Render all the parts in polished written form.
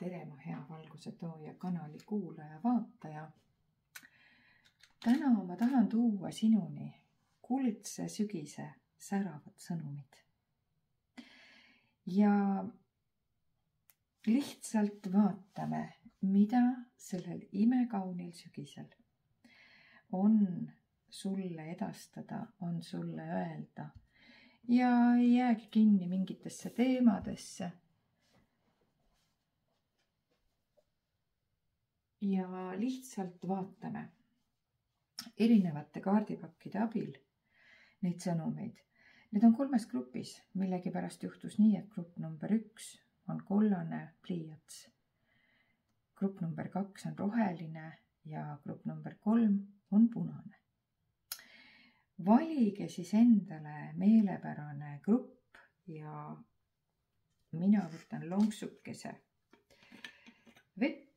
tere, mu hea Valguse Tooja kanali kuulaja, vaataja. Täna ma tahan tuua sinuni kuldse sügise säravad sõnumid. Ja lihtsalt vaatame, mida sellel imekaunil sügisel on sulle edastada, on sulle öelda. Ja ei jäägi kinni mingitesse teemadesse. Ja lihtsalt vaatame erinevate kaardipakkide abil neid sõnumeid. Need on 3 grupis, millegipärast juhtus nii, et grupp number 1 on kollane pliiats. Grupp number 2 on roheline ja grupp number 3 on punane. Valige siis endale meelepärane grupp ja mina võtan lonksukese vett.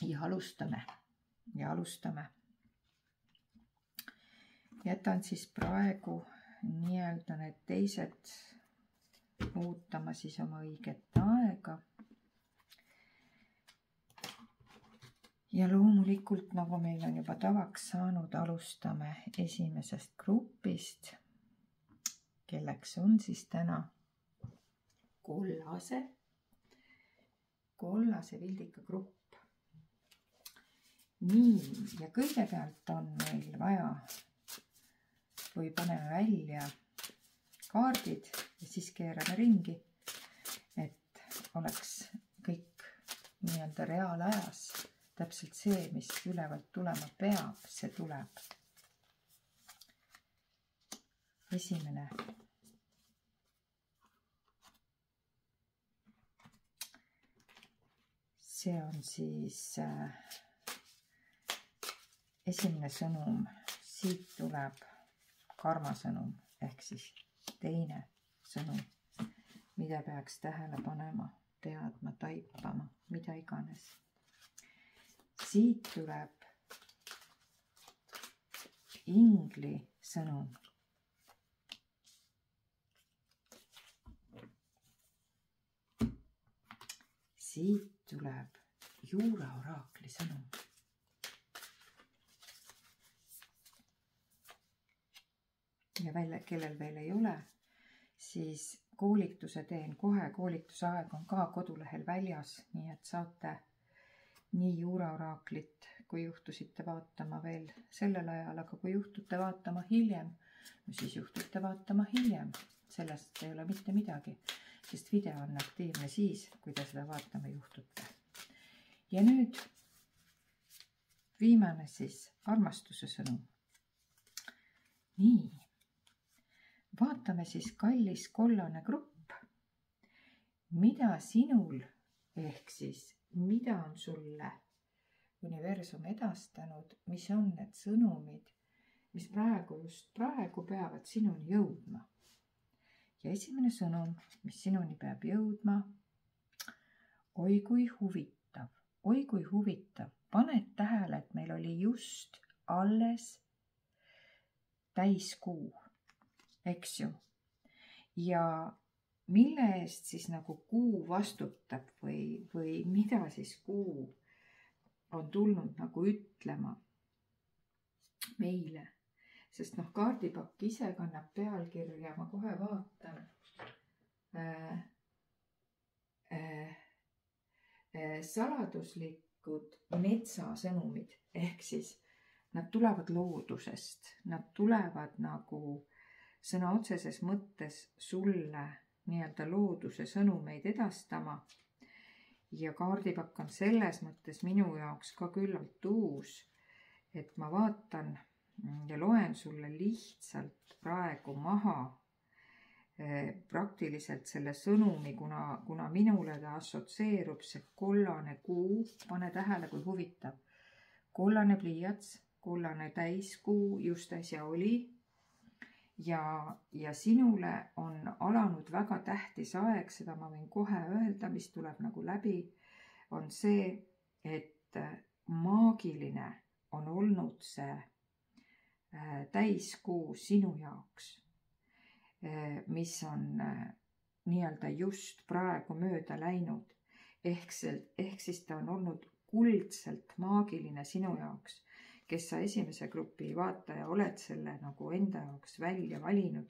Ja alustame. Jätan siis praegu nii-öelda need teised ootama siis oma õiget aega. Ja loomulikult, nagu meil on juba tavaks saanud, alustame esimesest grupist, kelleks on siis täna kollase vildika grupp. Nii, ja kõigepealt on meil vaja, või paneme välja kaardid ja siis keerame ringi, et oleks kõik nii-öelda reaalajas. Täpselt see, mis ülevalt tulema peab, see tuleb. Esimene. See on siis esimene sõnum. Siit tuleb karmasõnum ehk siis teine sõnum, mida peaks tähele panema, teadma, taipama, mida iganes. Siit tuleb ingli sõnum. Siit tuleb juura oraakli sõnum. Ja kellel veel ei ole, siis koolituse teen kohe. Koolitusaeg on ka kodulehel väljas, nii et saate nii juura oraaklit, kui juhtusite vaatama veel sellel ajal, aga kui juhtute vaatama hiljem, siis juhtute vaatama hiljem. Sellest ei ole mitte midagi, sest video on aktiivne siis, kui te seda vaatama juhtute. Ja nüüd viimane siis armastuse sõnum. Nii, vaatame siis kallis kollane grupp, mida sinul ehk siis mida on sulle universum edastanud, mis on need sõnumid, mis just praegu peavad sinuni jõudma. Ja esimene sõnum, mis sinuni peab jõudma, oi kui huvitav, paned tähele, et meil oli just alles täiskuu, eks ju, ja mille eest siis nagu kuu vastutab või mida siis kuu on tulnud nagu ütlema meile. Sest kaardipakk ise kannab pealkirja, ma kohe vaatan, saladuslikud metsasõnumid, ehk siis nad tulevad loodusest, nad tulevad nagu sõna otseses mõttes sulle nii-öelda looduse sõnumeid edastama. Ja kaardipakk on selles mõttes minu jaoks ka küllalt uus, et ma vaatan ja loen sulle lihtsalt praegu maha praktiliselt selle sõnumi, kuna minule ta assotsieerub see kollane kuu, pane tähele, kui huvitav. Kollane pliiats, kollane täiskuu just äsja oli. Ja sinule on alanud väga tähtis aeg, seda ma võin kohe öelda, mis tuleb nagu läbi, on see, et maagiline on olnud see täiskuu sinu jaoks, mis on nii-öelda just praegu mööda läinud. Ehk siis ta on olnud kuldselt maagiline sinu jaoks, kes sa esimese grupi vaataja oled selle nagu enda jaoks välja valinud.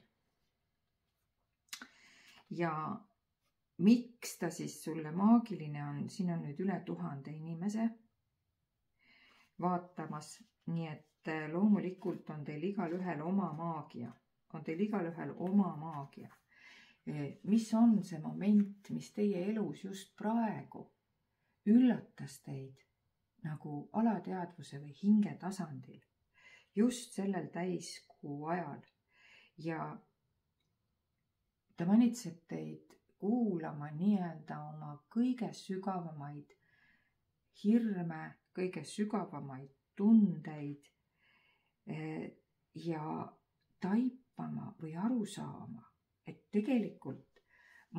Ja miks ta siis sulle maagiline on, siin on nüüd üle 1000 inimese vaatamas, nii et loomulikult on teil igalühel oma maagia, Mis on see moment, mis teie elus just praegu üllatas teid nagu alateadvuse või hinge tasandil, just sellel täiskuu ajal ja ta manitseb teid kuulama nii-öelda oma kõige sügavamaid hirme, kõige sügavamaid tundeid ja taipama või aru saama, et tegelikult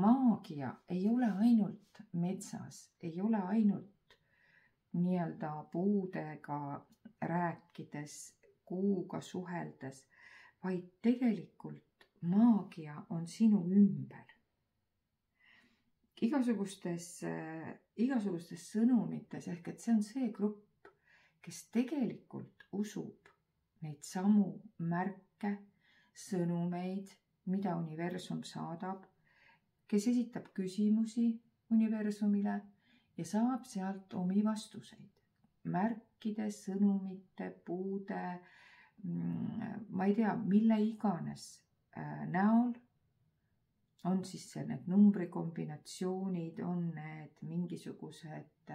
maagia ei ole ainult metsas, ei ole ainult nii-öelda puudega rääkides, kuuga suheldes, vaid tegelikult maagia on sinu ümber. Igasugustes sõnumites, ehk et see on see grupp, kes tegelikult usub neid samu märke, sõnumeid, mida universum saadab, kes esitab küsimusi universumile ja saab sealt omi vastuseid. Märkide, sõnumite, puude, ma ei tea, mille iganes näol. On siis need numbrikombinatsioonid, on need mingisugused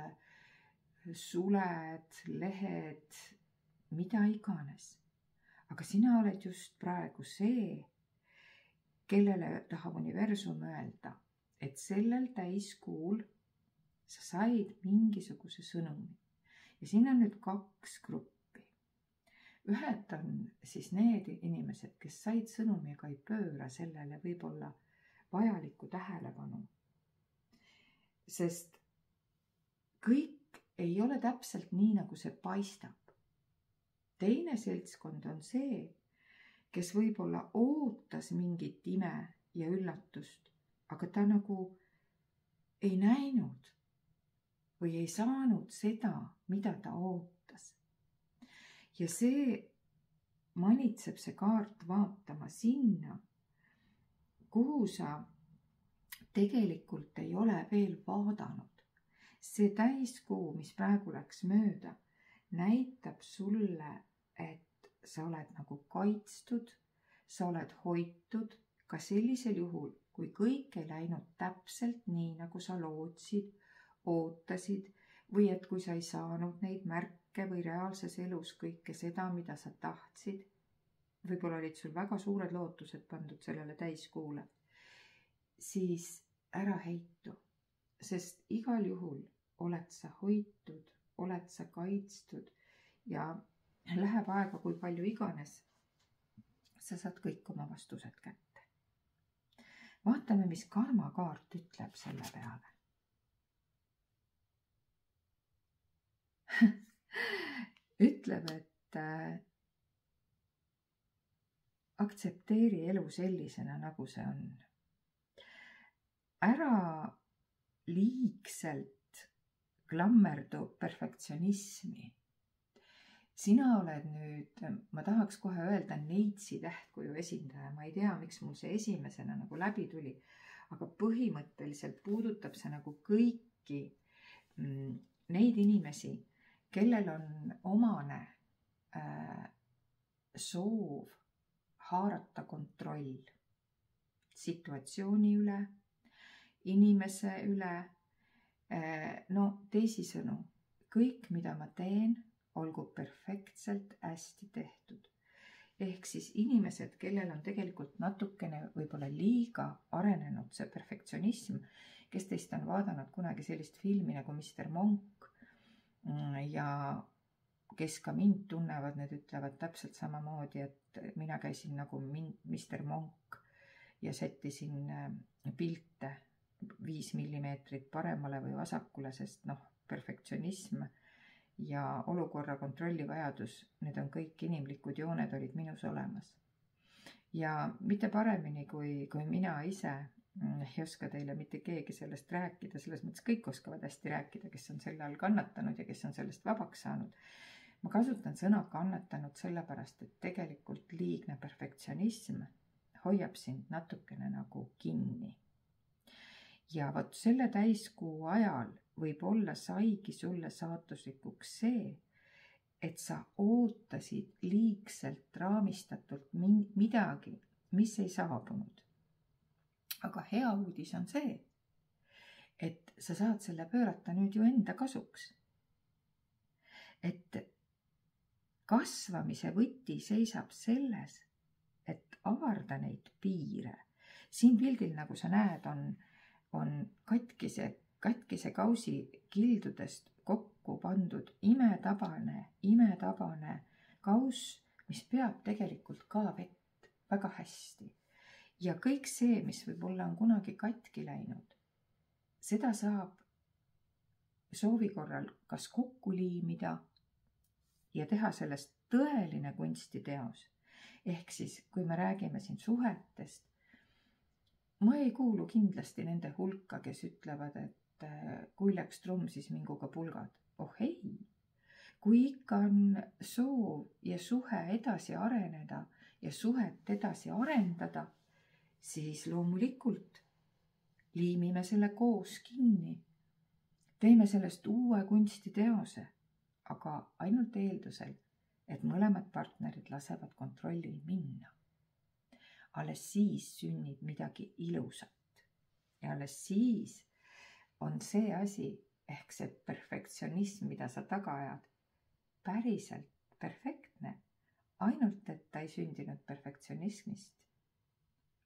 suled, lehed, mida iganes. Aga sina oled just praegu see, kellele tahab universum öelda, et sellel täiskuul sa said mingisuguse sõnumi. Ja siin on nüüd 2 gruppi. Ühed on siis need inimesed, kes said sõnumi, aga ei pööra sellele võib-olla vajalikku tähelepanu. Sest kõik ei ole täpselt nii, nagu see paistab. Teine seltskond on see, kes võib-olla ootas mingit ime ja üllatust, aga ta nagu ei näinud või ei saanud seda, mida ta ootas. Ja see manitseb see kaart vaatama sinna, kuhu sa tegelikult ei ole veel vaadanud. See täiskuu, mis praegu läks mööda, näitab sulle, et sa oled nagu kaitstud, sa oled hoitud ka sellisel juhul, kui kõik ei läinud täpselt nii, nagu sa lootsid, ootasid või et kui sa ei saanud neid märke või reaalses elus kõike seda, mida sa tahtsid. Võib-olla olid sul väga suured lootused pandud sellele täiskuule, siis ära heitu, sest igal juhul oled sa hoitud, oled sa kaitstud ja läheb aega, kui palju iganes, sa saad kõik oma vastused kätte. Vaatame, mis karmakaart ütleb selle peale. Ütleb, et aktsepteeri elu sellisena, nagu see on. Ära liigselt klammerdu perfektsionismi. Sina oled nüüd, ma tahaks kohe öelda neitsi tähtkuju esindaja, ma ei tea, miks mul see esimesena nagu läbi tuli, aga põhimõtteliselt puudutab see nagu kõiki neid inimesi, kellel on omane soov haarata kontroll situatsiooni üle, inimese üle, no teisisõnu, kõik, mida ma teen, olgu perfektselt hästi tehtud. Ehk siis inimesed, kellel on tegelikult natukene võib-olla liiga arenenud see perfektsionism, kes teist on vaadanud kunagi sellist filmi nagu Mr. Monk ja kes ka mind tunnevad, need ütlevad täpselt samamoodi, et mina käisin nagu Mr. Monk ja sättisin pilte 5 millimeetrit paremale või vasakule, sest perfektsionism ja olukorra kontrolli vajadus, need on kõik inimlikud jooned olid minus olemas. Ja mitte paremini kui mina ise ei oska teile mitte keegi sellest rääkida, selles mõttes kõik oskavad hästi rääkida, kes on selle all kannatanud ja kes on sellest vabaks saanud. ma kasutan sõna kannatanud sellepärast, et tegelikult liigne perfektsionism hoiab sind natukene nagu kinni. ja vot selle täiskuu ajal võib-olla saigi sulle saatuslikuks see, et sa ootasid liigselt raamistatult midagi, mis ei saabunud. aga hea uudis on see, et sa saad selle pöörata nüüd ju enda kasuks. et kasvamise võti seisab selles, et avarda neid piire. siin pildil, nagu sa näed, on katkise kausi kildudest kokku pandud imetabane kauss, mis peab tegelikult ka vett väga hästi. ja kõik see, mis võib-olla on kunagi katki läinud, seda saab soovi korral kas kokku liimida ja teha sellest tõeline kunstiteos. ehk siis, kui me räägime siin suhetest, ma ei kuulu kindlasti nende hulka, kes ütlevad, et kui läks trumm, siis minguga pulgad. Oh ei, kui ikka on soov ja suhe edasi areneda ja suhet edasi arendada, siis loomulikult liimime selle koos kinni. Teeme sellest uue kunstiteose, aga ainult eeldusel, et mõlemad partnerid lasevad kontrollil minna. Alles siis sünnib midagi ilusat. Ja alles siis on see asi, ehk see perfektsionism, mida sa taga ajad, päriselt perfektne. Ainult, et ta ei sündinud perfektsionismist,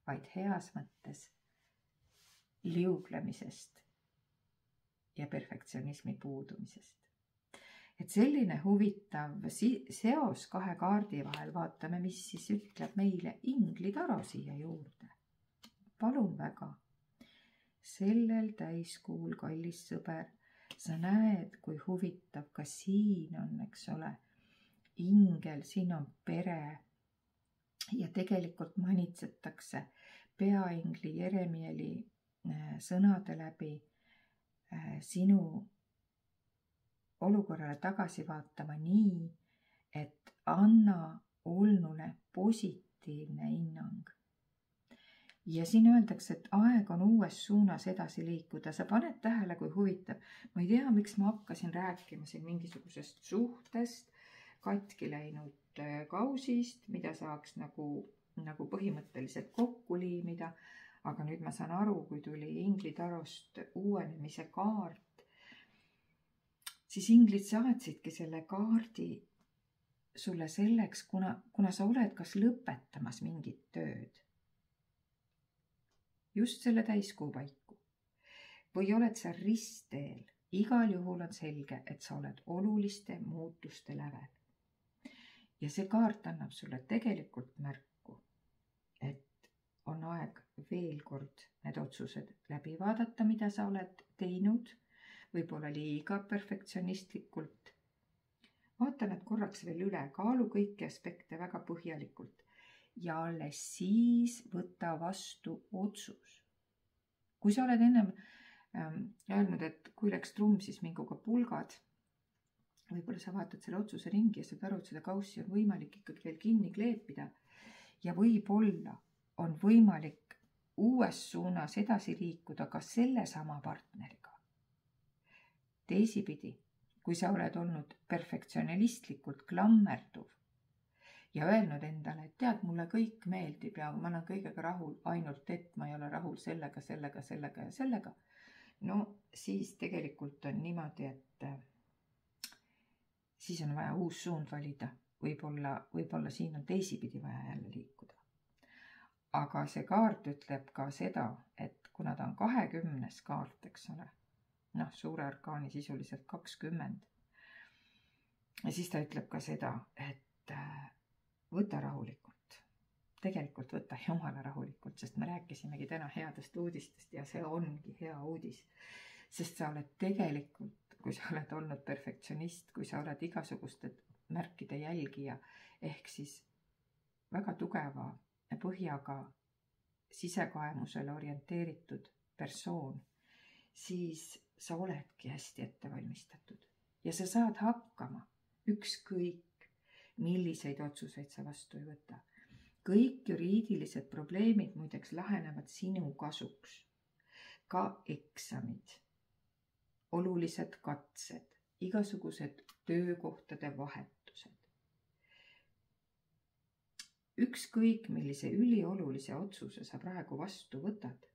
vaid heas mõttes liuglemisest ja perfektsionismi puudumisest. Et selline huvitav seos kahe kaardi vahel, vaatame, mis siis ütleb meile Inglitaro siia juurde. Palun väga, sellel täiskuul, kallis sõber, sa näed, kui huvitav ka siin on, eks ole, ingel, siin on pere ja tegelikult manitsetakse peaingli Jeremieli sõnade läbi sinu olukorrale tagasi vaatama nii, et anna olnule positiivne hinnang. Ja siin öeldakse, et aeg on uues suunas edasi liikuda. Sa paned tähele, kui huvitav. Ma ei tea, miks ma hakkasin rääkima siin mingisugusest suhtest, katki läinud kausist, mida saaks nagu põhimõtteliselt kokku liimida. Aga nüüd ma saan aru, kui tuli Inglitarost uuenemise kaart, siis inglid saatsidki selle kaardi sulle selleks, kuna sa oled kas lõpetamas mingit tööd. Just selle täiskuu paiku. Või oled sa ristteel. Igal juhul on selge, et sa oled oluliste muutuste lävel. Ja see kaart annab sulle tegelikult märku, et on aeg veel kord need otsused läbi vaadata, mida sa oled teinud, võib-olla liiga perfektsionistlikult. Vaata need korraks veel üle, kaalu kõiki aspekte väga põhjalikult ja alles siis võta vastu otsus. Kui sa oled ennem öelnud, et kui läks trumm, siis minguga pulgad, võib-olla sa vaatad selle otsuse ringi ja saad aru, et seda kaussi on võimalik ikkagi veel kinni kleepida ja võib-olla on võimalik uues suunas edasi liikuda ka sellesama partneriga. Teisipidi, kui sa oled olnud perfektsionalistlikult klammerduv ja öelnud endale, et tead, mulle kõik meeldib ja ma olen kõigega rahul, ainult et ma ei ole rahul sellega ja sellega, no siis tegelikult on niimoodi, et siis on vaja uus suund valida. Võib-olla siin on teisipidi vaja jälle liikuda. Aga see kaart ütleb ka seda, et kuna ta on 20 kaart, eks ole, suure arkaani sisuliselt 20, ja siis ta ütleb ka seda, et võta rahulikult. Tegelikult võta jumala rahulikult, sest me rääkisimegi täna headest uudistest ja see ongi hea uudis. Sest sa oled tegelikult, kui sa oled olnud perfektsionist, kui sa oled igasuguste märkide jälgija, ehk siis väga tugeva põhjaga sisekaemusele orienteeritud persoon, siis sa oledki hästi ette valmistatud ja sa saad hakkama, ükskõik milliseid otsuseid sa vastu ei võta. Kõik juriidilised probleemid muideks lahenevad sinu kasuks. Ka eksamid, olulised katsed, igasugused töökohtade vahetused. Ükskõik millise üliolulise otsuse sa praegu vastu võtad,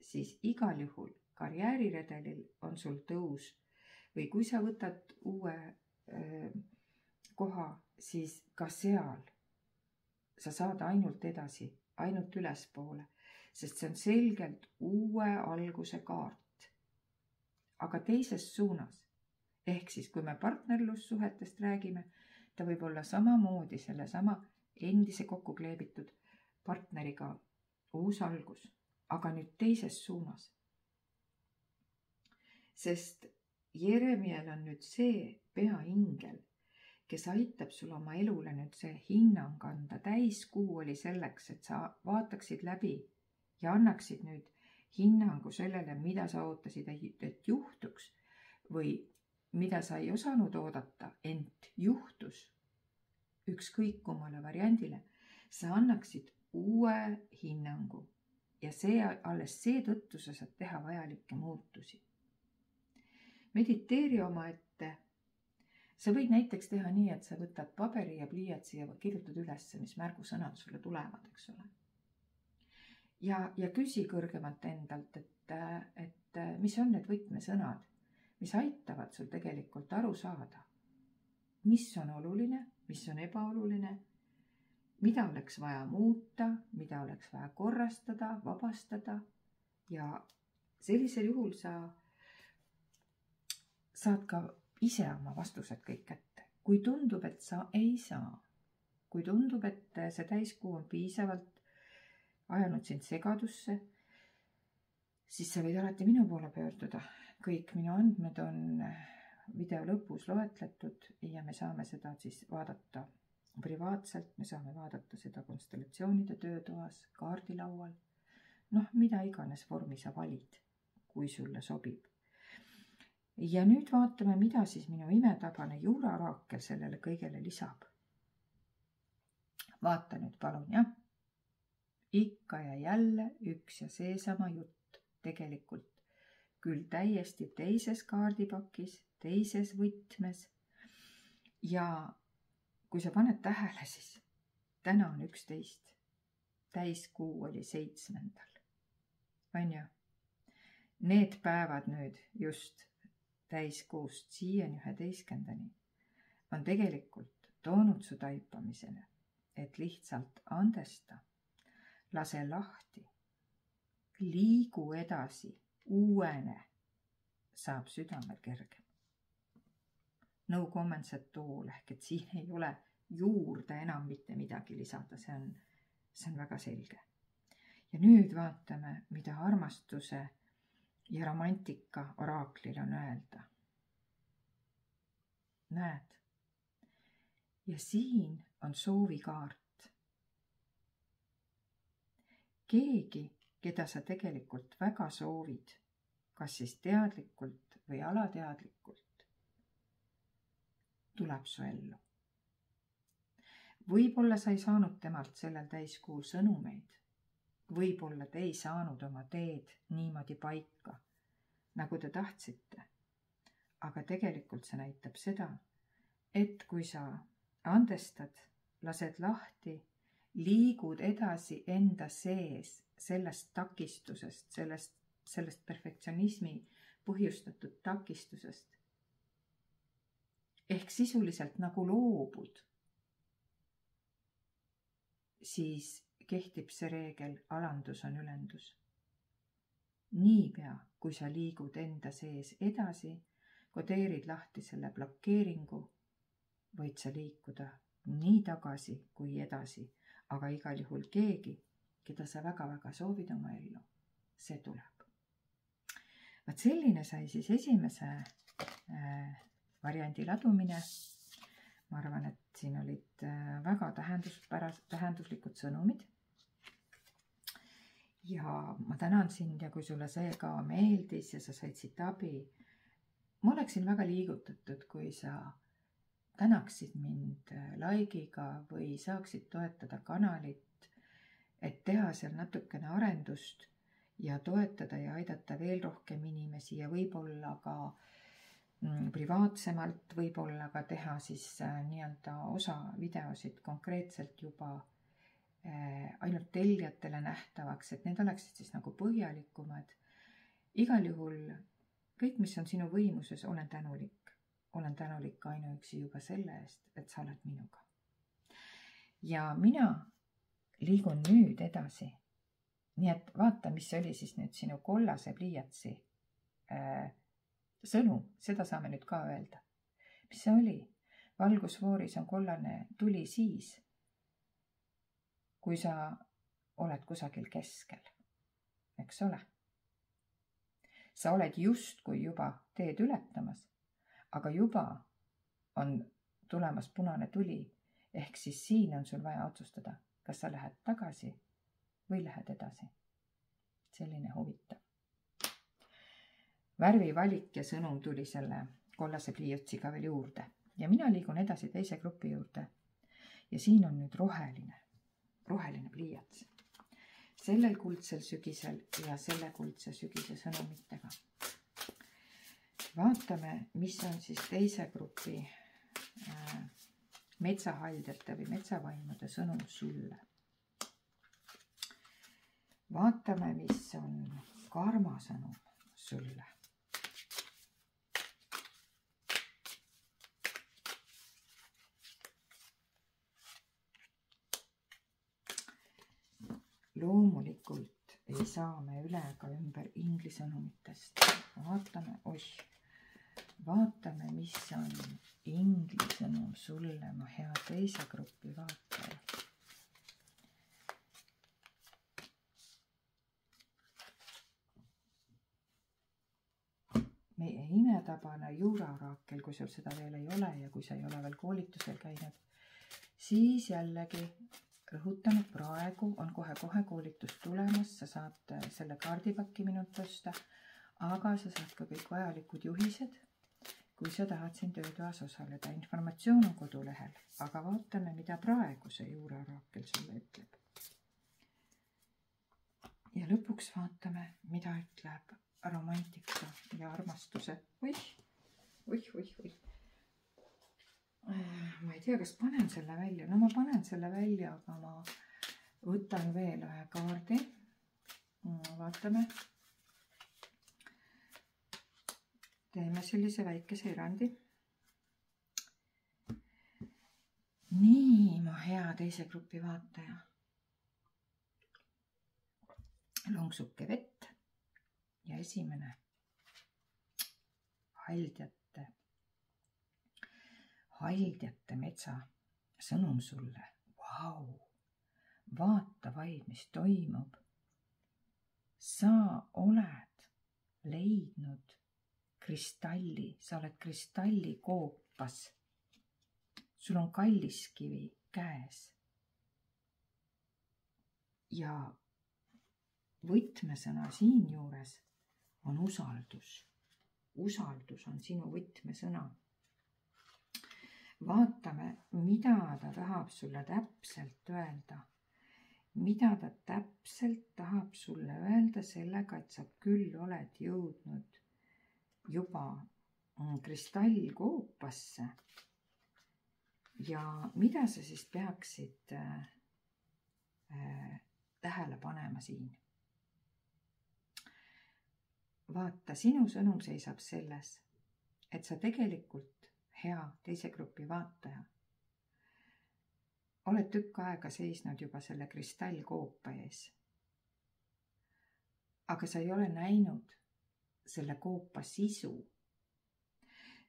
siis igal juhul karjääriredelil on sul tõus või kui sa võtad uue koha, siis ka seal sa saad ainult edasi, ainult ülespoole, sest see on selgelt uue alguse kaart. Aga teises suunas, ehk siis kui me partnerlussuhetest räägime, ta võib olla samamoodi sellesama endise kokku kleebitud partneriga uus algus, aga nüüd teises suunas. Sest Jeremiel on nüüd see peaingel, kes aitab sul oma elule nüüd see hinnang anda. Täiskuu oli selleks, et sa vaataksid läbi ja annaksid nüüd hinnangu sellele, mida sa ootasid, et juhtuks või mida sa ei osanud oodata, ent juhtus ükskõik kummale variandile. Sa annaksid uue hinnangu ja alles seetõttu sa saad teha vajalikke muutusi. Mediteeri oma ette. Sa võid näiteks teha nii, et sa võtad paberi ja pliiatsi ja kirjutad üles, mis märgusõnad sulle tulevad, eks ole. Ja küsi kõrgemalt endalt, et mis on need võtmesõnad, mis aitavad sul tegelikult aru saada, mis on oluline, mis on ebaoluline, mida oleks vaja muuta, mida oleks vaja korrastada, vabastada ja sellisel juhul sa saad ka ise oma vastused kõik kätte. Kui tundub, et sa ei saa, kui tundub, et see täiskuu on piisavalt ajanud sind segadusse, siis sa võid alati minu poole pöörduda. Kõik minu andmed on video lõpus loetletud ja me saame seda siis vaadata privaatselt, me saame vaadata seda konstellatsioonide töötoas, kaardilaual, mida iganes vormi sa valid, kui sulle sobib. Ja nüüd vaatame, mida siis minu imetabane juuraoraakel sellele kõigele lisab. Vaata nüüd palun, jah. Ikka ja jälle üks ja seesama jutt tegelikult. Küll täiesti teises kaardipakis, teises võtmes. Ja kui sa paned tähele, siis täna on 11. Täiskuu oli 7. On ju? Need päevad nüüd just täiskuust siiani 11. on tegelikult toonud su taipamisele, et lihtsalt andesta, lase lahti, liigu edasi, uuene, saab südamel kergem. No comments at all, ehk et siin ei ole juurde enam mitte midagi lisada, see on väga selge. Ja nüüd vaatame, mida armastuse ja romantika oraaklil on öelda. Näed. Ja siin on soovikaart. Keegi, keda sa tegelikult väga soovid, kas siis teadlikult või alateadlikult, tuleb su ellu. Võib-olla sa ei saanud temalt sellel täiskuul sõnumeid. Võib-olla te ei saanud oma teed niimoodi paika, nagu te tahtsite. Aga tegelikult see näitab seda, et kui sa andestad, lased lahti, liigud edasi enda sees sellest takistusest, sellest perfektsionismi põhjustatud takistusest. Ehk sisuliselt nagu loobud, siis kehtib see reegel, alandus on ülendus. Niipea, kui sa liigud enda sees edasi, kodeerid lahti selle blokeeringu, võid sa liikuda nii tagasi kui edasi, aga igal juhul keegi, keda sa väga-väga soovid oma ellu, see tuleb. Vaat selline sai siis esimese variandi ladumine. Ma arvan, et siin olid väga tähenduslikud sõnumid. ja ma tänan sind ja kui sulle see ka meeldis ja sa said siit abi, ma oleksin väga liigutatud, kui sa tänaksid mind like'iga või saaksid toetada kanalit, et teha seal natukene arendust ja toetada ja aidata veel rohkem inimesi ja võib-olla ka privaatsemalt, võib-olla ka teha siis nii-öelda osa videosid konkreetselt juba ainult tellijatele nähtavaks, et need oleksid siis nagu põhjalikumad. Igal juhul kõik, mis on sinu võimuses, olen tänulik. Olen tänulik ainuüksi juba selle eest, et sa oled minuga. Ja mina liigun nüüd edasi. Nii et vaata, mis oli siis nüüd sinu kollase pliiatsi sõnum, seda saame nüüd ka öelda. Mis see oli? Valgusfooris on kollane tuli siis, kui sa oled kusagil keskel, eks ole. Sa oled justkui juba teed ületamas, aga juba on tulemas punane tuli, ehk siis siin on sul vaja otsustada, kas sa lähed tagasi või lähed edasi. Selline huvitav. Värvivalik ja sõnum tuli selle kollase pliiatsiga veel juurde ja mina liigun edasi teise grupi juurde ja siin on nüüd roheline pliiats. Sellel kuldsel sügisel ja selle kuldse sügise sõnumitega. Vaatame, mis on siis teise grupi metsahaldjate või metsavaimude sõnum sulle. Vaatame, mis on karma sõnum sulle. Loomulikult ei saa me üle ega ümber inglisõnumitest. Vaatame, mis on inglisõnum sulle, mu hea teise grupi vaataja. Meie imetabane juuraoraakel, kui sul seda veel ei ole ja kui sa ei ole veel koolitusel käinud, siis jällegi rõhutan, et praegu on kohe koolitus tulemas, sa saad selle kaardipakki minult osta, aga sa saad ka kõik vajalikud juhised, kui sa tahad siin töötoas osaleda. Informatsioon on kodulehel, aga vaatame, mida praegu see juuraoraakel sulle ütleb. Ja lõpuks vaatame, mida ütleb romantika ja armastuse. Oih. Ma ei tea, kas panen selle välja. No ma panen selle välja, aga ma võtan veel ühe kaardi. Vaatame. Teeme sellise väikese erandi. Nii, mu hea teise grupi vaataja. Lonksuke vett ja esimene haldjate metsa sõnum sulle. Vau! Vaata vaid, mis toimub. Sa oled leidnud kristalli, sa oled kristallikoopas. Sul on kalliskivi käes. Ja võtmesõna siin juures on usaldus. Usaldus on sinu võtmesõna. Vaatame, mida ta tahab sulle täpselt öelda. Mida ta täpselt tahab sulle öelda sellega, et sa küll oled jõudnud juba kristallkoopasse. Ja mida sa siis peaksid tähele panema siin? Vaata, sinu sõnum seisab selles, et sa tegelikult hea teise grupi vaataja. Oled tükk aega seisnud juba selle kristallkoopa ees. Aga sa ei ole näinud selle koopa sisu.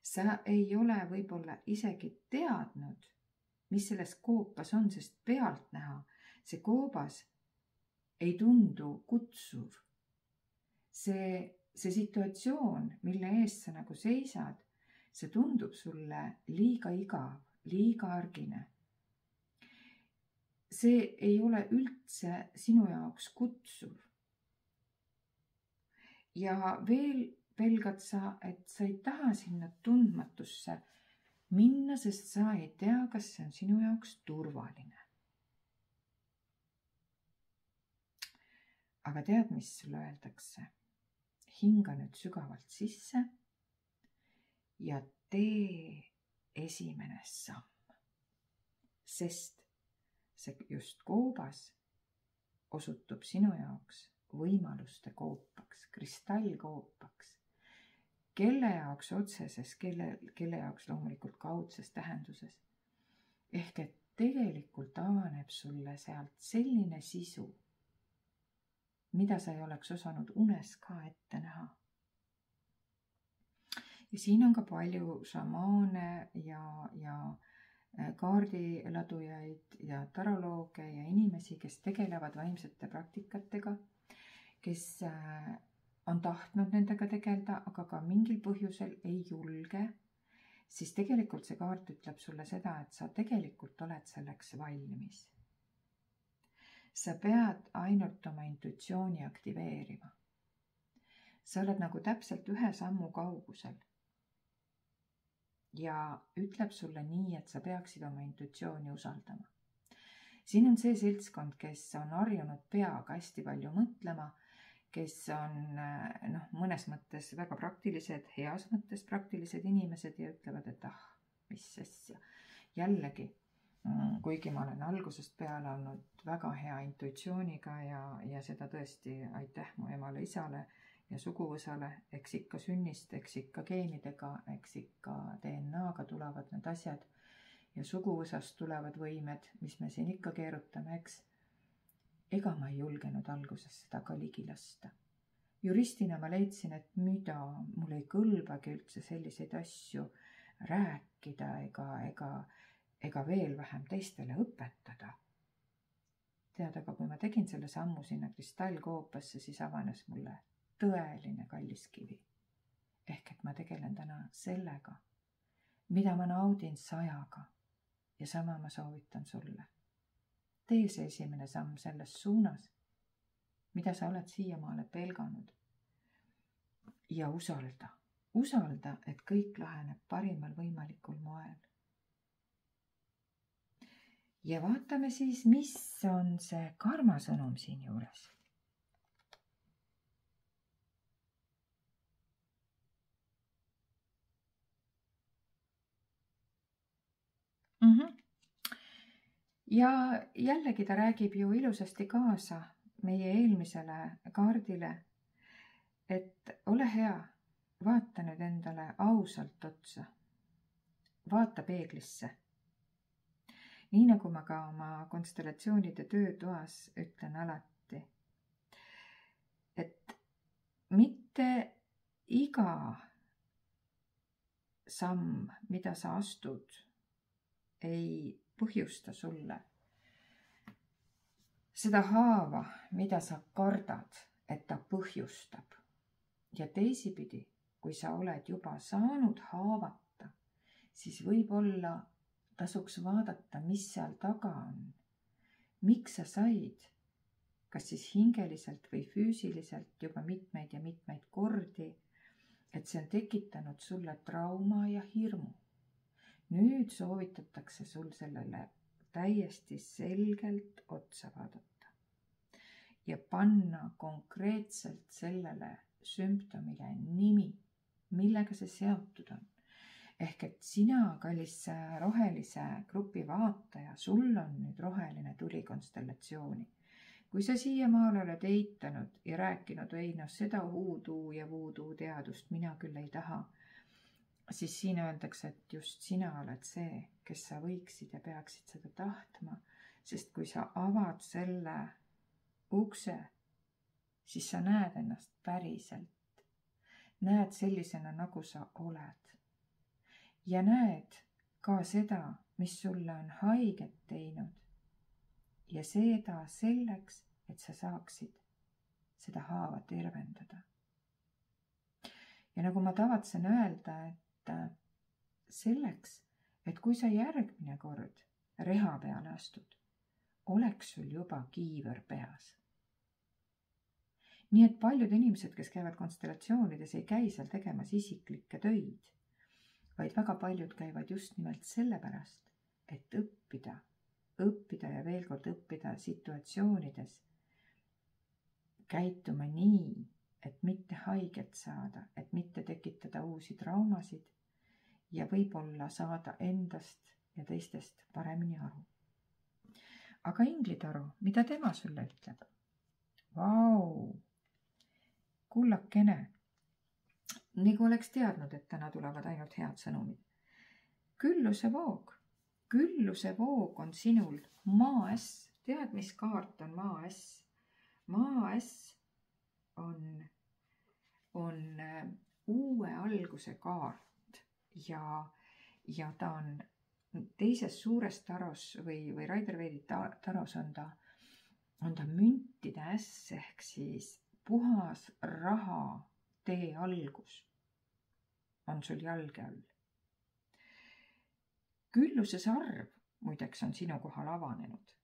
Sa ei ole võib-olla isegi teadnud, mis selles koopas on, sest pealtnäha see koobas ei tundu kutsuv. See situatsioon, mille ees sa nagu seisad, see tundub sulle liiga igav, liiga argine. See ei ole üldse sinu jaoks kutsuv. ja veel pelgad sa, et sa ei taha sinna tundmatusse minna, sest sa ei tea, kas see on sinu jaoks turvaline. Aga tead, mis sulle öeldakse? Hinga nüüd sügavalt sisse ja tee esimene samm, sest see just koobas osutub sinu jaoks võimaluste koopaks, kristallkoopaks, kelle jaoks otseses, kelle jaoks loomulikult kaudses tähenduses. Ehk et tegelikult avaneb sulle sealt selline sisu, mida sa ei oleks osanud unes ka ette näha. Ja siin on ka palju šamaane ja kaardiladujaid ja tarolooge ja inimesi, kes tegelevad vaimsete praktikatega, kes on tahtnud nendega tegeleda, aga ka mingil põhjusel ei julge, siis tegelikult see kaart ütleb sulle seda, et sa tegelikult oled selleks valmis. Sa pead ainult oma intuitsiooni aktiveerima. Sa oled nagu täpselt ühe sammu kaugusel. Ja ütleb sulle nii, et sa peaksid oma intuitsiooni usaldama. Siin on see seltskond, kes on harjunud peaga hästi palju mõtlema, kes on mõnes mõttes väga praktilised, heas mõttes praktilised inimesed ja ütlevad, et mis asja. Jällegi, kuigi ma olen algusest peale olnud väga hea intuitsiooniga ja seda tõesti aitäh mu emale, isale ja suguvõsale, eks ikka sünnist, eks ikka geenidega, eks ikka DNA-ga tulevad need asjad ja suguvõsast tulevad võimed, mis me siin ikka keerutame, eks. Ega ma ei julgenud alguses seda ka ligi lasta. Juristina ma leidsin, et mida, mul ei kõlbagi üldse selliseid asju rääkida ega veel vähem teistele õpetada. Tead, aga kui ma tegin selle sammu sinna kristallkoopasse, siis avanes mulle tõeline kalliskivi. Ehk et ma tegelen täna sellega, mida ma naudin 100-ga ja sama ma soovitan sulle. Tee see esimene samm selles suunas, mida sa oled siiamaale pelganud. Ja usalda, et kõik laheneb parimal võimalikul moel. Ja vaatame siis, mis on see karmasõnum siin juures. Ja jällegi ta räägib ju ilusasti kaasa meie eelmisele kaardile, et ole hea, vaata nüüd endale ausalt otsa, vaata peeglisse. Nii nagu ma ka oma konstellatsioonide töötoas ütlen alati, et mitte iga samm, mida sa astud, ei põhjusta sulle seda haava, mida sa kardad, et ta põhjustab. Ja teisipidi, kui sa oled juba saanud haavata, siis võib-olla tasuks vaadata, mis seal taga on. Miks sa said, kas siis hingeliselt või füüsiliselt juba mitmeid ja mitmeid kordi, et see on tekitanud sulle trauma ja hirmu. Nüüd soovitatakse sul sellele täiesti selgelt otsa vaadata ja panna konkreetselt sellele sümptomile nimi, millega see seotud on. Ehk et sina, kallis rohelise grupi vaataja, sul on nüüd roheline tulikonstellatsiooni. Kui sa siiamaale oled eitanud ja rääkinud, seda voodoo ja voodoo teadust mina küll ei taha, siis siin öeldakse, et just sina oled see, kes sa võiksid ja peaksid seda tahtma, sest kui sa avad selle ukse, siis sa näed ennast päriselt. Näed sellisena, nagu sa oled. Ja näed ka seda, mis sulle on haiget teinud. Ja seda selleks, et sa saaksid seda haava tervendada. Ja nagu ma tavatsen öelda, et selleks, et kui sa järgmine kord reha peale astud, oleks sul juba kiiver peas. nii et paljud inimesed, kes käivad konstellatsioonides, ei käi seal tegemas isiklikke töid, vaid väga paljud käivad just nimelt sellepärast, et õppida ja veel kord õppida situatsioonides käituma nii, et mitte haiget saada, et mitte tekitada uusi traumasid ja võib-olla saada endast ja teistest paremini aru. Aga inglitaru, mida tema sulle ütleb? Vau! Kullakene. Nagu oleks teadnud, et täna tulevad ainult head sõnumid. Külluse voog. Külluse voog on sinul Maa-äss. Tead, mis kaart on Maa-äss? Maa-äss on uue alguse kaart ja ta on teises suures taros või Rider-Waite'i taros on ta müntide äss ehk siis puhas raha tee algus on sul jalge all. Külluse sarv muideks on sinu kohal avanenud.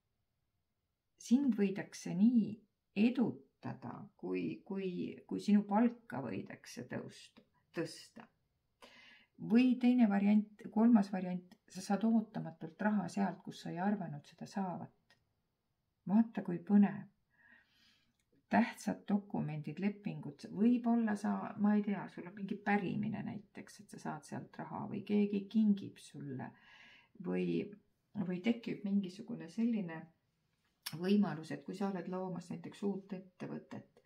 Sind võidakse nii edutada, kui sinu palka võidakse tõsta. Või teine variant, kolmas variant, sa saad ootamatult raha sealt, kus sa ei arvanud seda saavat. Vaata, kui põnev. Tähtsad dokumendid, lepingud, võib-olla ma ei tea, sul on mingi pärimine näiteks, et sa saad sealt raha või keegi kingib sulle või tekib mingisugune selline võimalus, et kui sa oled loomas näiteks uut ettevõtet,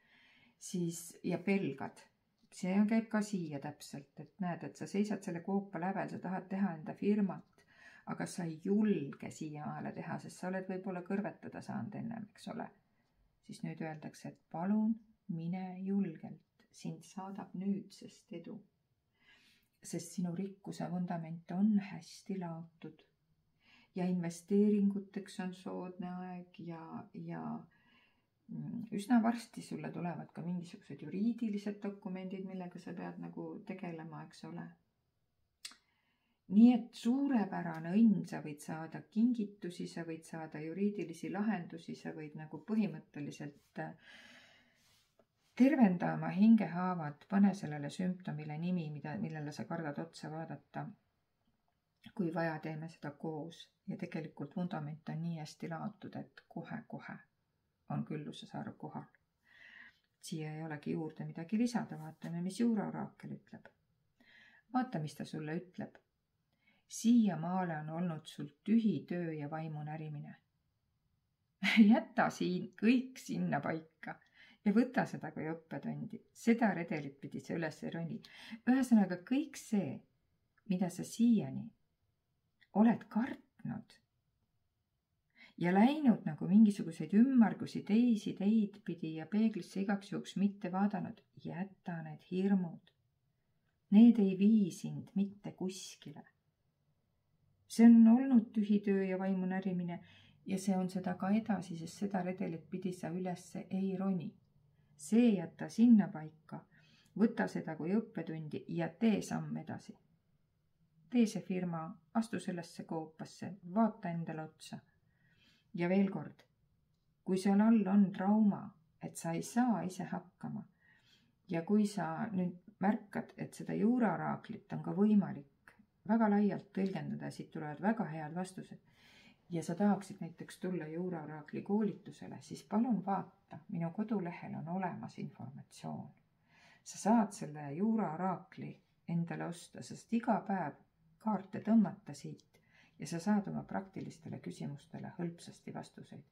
siis ja pelgad, see käib ka siia täpselt, et näed, et sa seisad selle koopa lävel, sa tahad teha enda firmat, aga sa ei julge siiamaale teha, sest sa oled võib-olla kõrvetada saanud ennem, eks ole. Siis nüüd öeldakse, et palun mine julgelt, sind saadab nüüdsest edu. Sest sinu rikkuse vundament on hästi laotud ja investeeringuteks on soodne aeg ja üsna varsti sulle tulevad ka mingisugused juriidilised dokumendid, millega sa pead nagu tegelema, eks ole. Nii et suurepärane õnn, sa võid saada kingitusi, sa võid saada juriidilisi lahendusi, sa võid nagu põhimõtteliselt tervenda oma hingehaavad, pane sellele sümptomile nimi, millele sa kardad otsa vaadata. Kui vaja, teeme seda koos ja tegelikult vundament on nii hästi laotud, et kohe on külluse sarv kohal. Siia ei olegi juurde midagi lisada, vaatame, mis juuraoraakel ütleb. Vaata, mis ta sulle ütleb. Siiamaale on olnud sul tühi töö ja vaimu närimine. Jäta kõik sinna paika ja võta seda kui õppetundi. Seda redelit pidi see üles ei roni. Ühesõnaga kõik see, mida sa siiani oled kartnud ja läinud nagu mingisuguseid ümmargusi teisi teid pidi ja peeglisse igaks juhuks mitte vaadanud, jäta need hirmud. Need ei vii sind mitte kuskile. See on olnud tühi töö ja vaimu närimine ja see on seda ka edasi, sest seda redelit pidi sa ülesse ei roni. See jätta sinna paika, võta seda kui õppetundi ja tee samm edasi. Tee see firma, astu sellesse koopasse, vaata endale otsa. Ja veel kord, kui seal all on trauma, et sa ei saa ise hakkama ja kui sa nüüd märkad, et seda juuraoraaklit on ka võimalik väga laialt tõlgendada, siit tulevad väga head vastused ja sa tahaksid näiteks tulla juuraoraakli koolitusele, siis palun vaata, minu kodulehel on olemas informatsioon. Sa saad selle juuraoraakli endale osta, sest iga päev kaarte tõmmata siit ja sa saad oma praktilistele küsimustele hõlpsasti vastuseid.